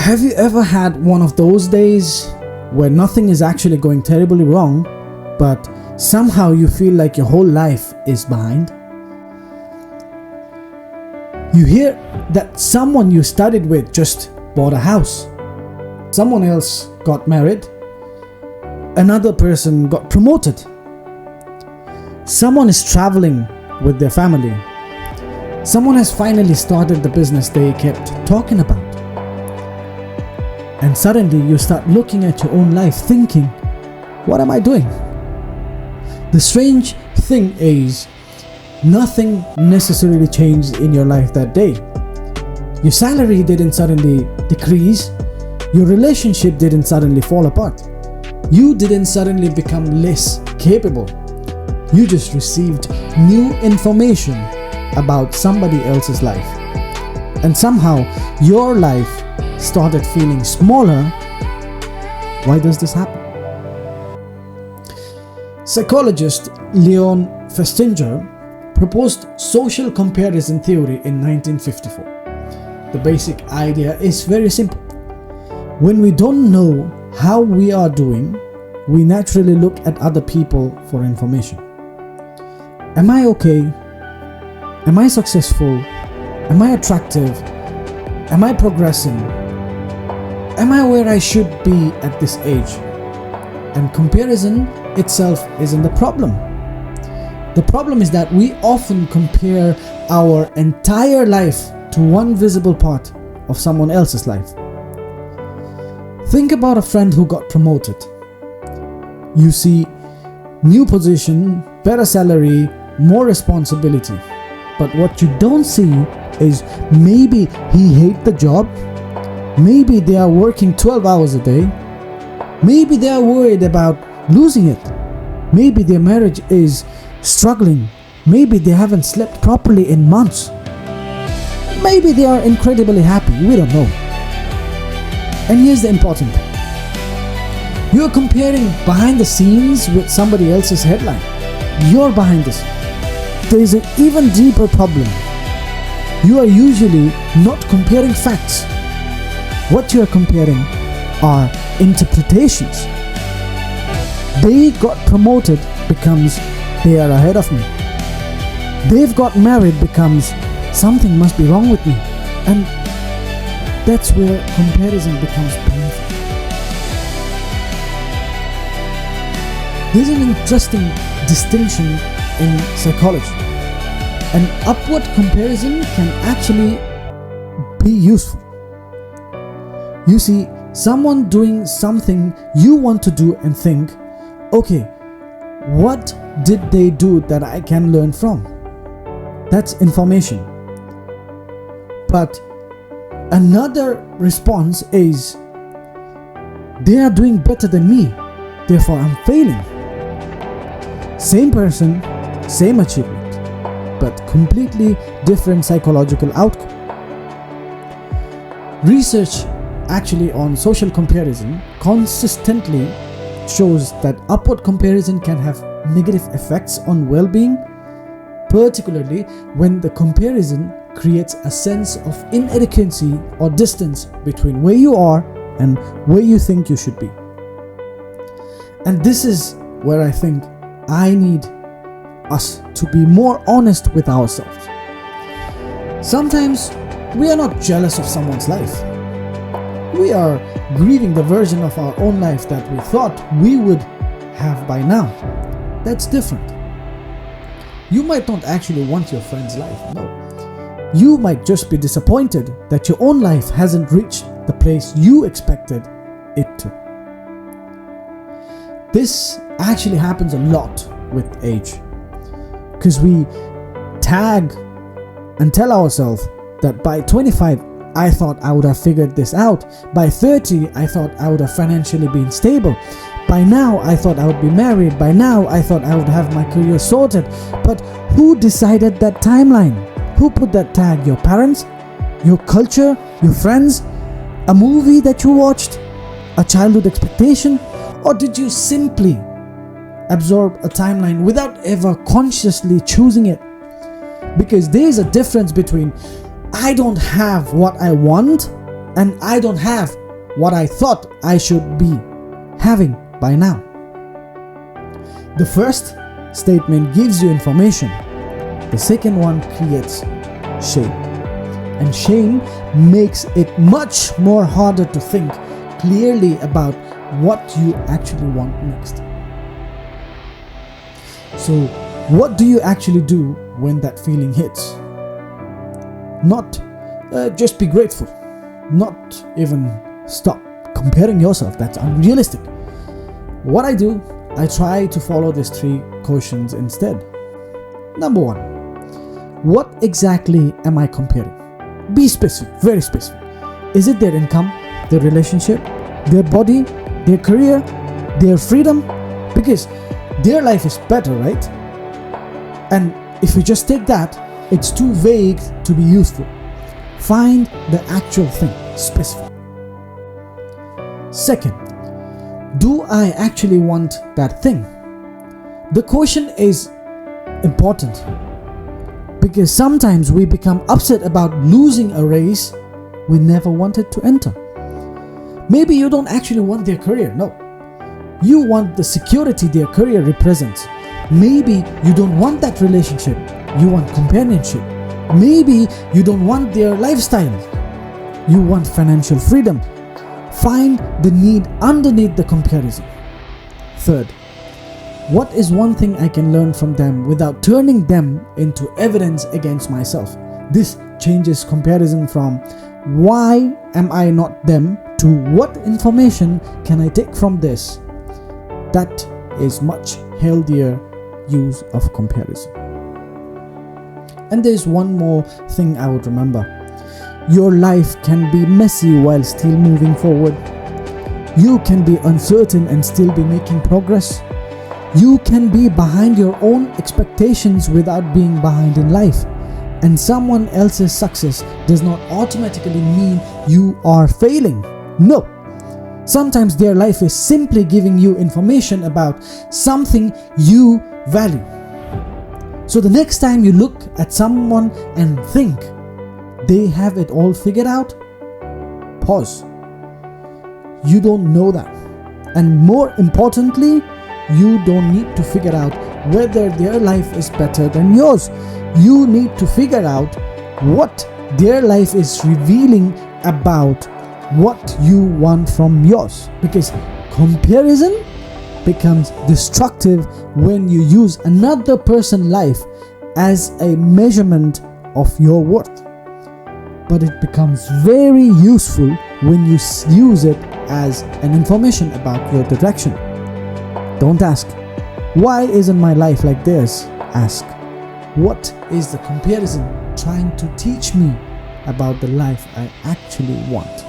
Have you ever had one of those days where nothing is actually going terribly wrong, but somehow you feel like your whole life is behind? You hear that someone you studied with just bought a house, someone else got married, another person got promoted, someone is traveling with their family, someone has finally started the business they kept talking about. And suddenly you start looking at your own life thinking, what am I doing? The strange thing is, nothing necessarily changed in your life that day. Your salary didn't suddenly decrease. Your relationship didn't suddenly fall apart. You didn't suddenly become less capable. You just received new information about somebody else's life. And somehow your life started feeling smaller. Why does this happen? Psychologist Leon Festinger proposed social comparison theory in 1954. The basic idea is very simple. When we don't know how we are doing, we naturally look at other people for information. Am I okay? Am I successful? Am I attractive? Am I progressing? Am I where I should be at this age? And comparison itself isn't the problem. The problem is that we often compare our entire life to one visible part of someone else's life. Think about a friend who got promoted. You see new position, better salary, more responsibility. But what you don't see is maybe he hates the job. Maybe they are working 12 hours a day. Maybe they are worried about losing it. Maybe their marriage is struggling. Maybe they haven't slept properly in months. Maybe they are incredibly happy. We don't know. And here's the important thing. You're comparing behind the scenes with somebody else's headline. You're behind this. There is an even deeper problem. You are usually not comparing facts. What you are comparing are interpretations. They got promoted becomes they are ahead of me. They've got married becomes something must be wrong with me. And that's where comparison becomes painful. There's an interesting distinction in psychology. An upward comparison can actually be useful. You see someone doing something you want to do and think, okay, what did they do that I can learn from? That's information. But another response is, they are doing better than me, therefore I'm failing. Same person, same achievement, but completely different psychological outcome. Research actually on social comparison consistently shows that upward comparison can have negative effects on well-being, particularly when the comparison creates a sense of inadequacy or distance between where you are and where you think you should be. And this is where I think I need us to be more honest with ourselves. Sometimes we are not jealous of someone's life. We are grieving the version of our own life that we thought we would have by now. That's different. You might not actually want your friend's life, no. You might just be disappointed that your own life hasn't reached the place you expected it to. This actually happens a lot with age, because we tag and tell ourselves that by 25, I thought I would have figured this out. By 30, I thought I would have financially been stable. By now, I thought I would be married. By now, I thought I would have my career sorted. But who decided that timeline? Who put that tag? Your parents? Your culture? Your friends? A movie that you watched? A childhood expectation? Or did you simply absorb a timeline without ever consciously choosing it? Because there is a difference between I don't have what I want and I don't have what I thought I should be having by now. The first statement gives you information. The second one creates shame. And shame makes it much more harder to think clearly about what you actually want next. So, what do you actually do when that feeling hits? Not just be grateful. Not even stop comparing yourself. That's unrealistic. What I do, I try to follow these 3 questions instead. Number 1, what exactly am I comparing? Be specific, very specific. Is it their income, their relationship, their body, their career, their freedom? Because their life is better, right? And if you just take that, it's too vague to be useful. Find the actual thing, specific. Second, do I actually want that thing? The question is important because sometimes we become upset about losing a race we never wanted to enter. Maybe you don't actually want their career, no. You want the security their career represents. Maybe you don't want that relationship, you want companionship. Maybe you don't want their lifestyle, you want financial freedom. Find the need underneath the comparison. Third, what is one thing I can learn from them without turning them into evidence against myself? This changes comparison from why am I not them to what information can I take from this? That is much healthier use of comparison. And there's one more thing I would remember. Your life can be messy while still moving forward. You can be uncertain and still be making progress. You can be behind your own expectations without being behind in life. And someone else's success does not automatically mean you are failing. No. Sometimes their life is simply giving you information about something you value. So the next time you look at someone and think they have it all figured out, pause. You don't know that. And more importantly, you don't need to figure out whether their life is better than yours. You need to figure out what their life is revealing about what you want from yours. Because comparison becomes destructive when you use another person's life as a measurement of your worth. But it becomes very useful when you use it as an information about your direction. Don't ask, why isn't my life like this? Ask, what is the comparison trying to teach me about the life I actually want?